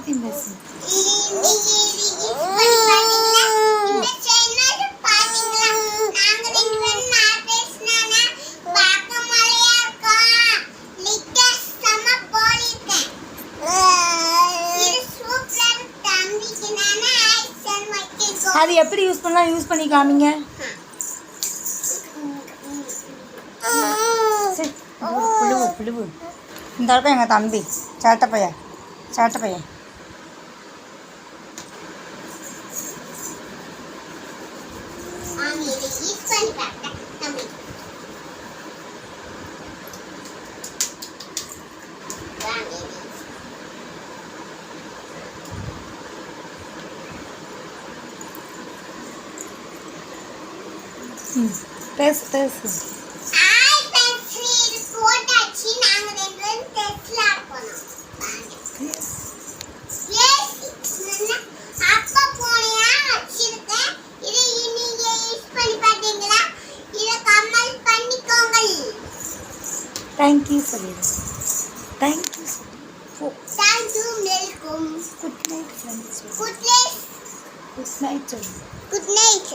எல்லாத்தையும் பேசு. அது எப்படி யூஸ் பண்ணலாம், யூஸ் பண்ணி காமிங்க. புழுவு புழுவு. இந்த இடத்துல எங்கள் தம்பி சேட்டை பையன், சேட்டை பையன். பேசு பேசு. தேங்க்யூ சொல்லிடு. Thank you welcome. Good night friends. Good night. Good night.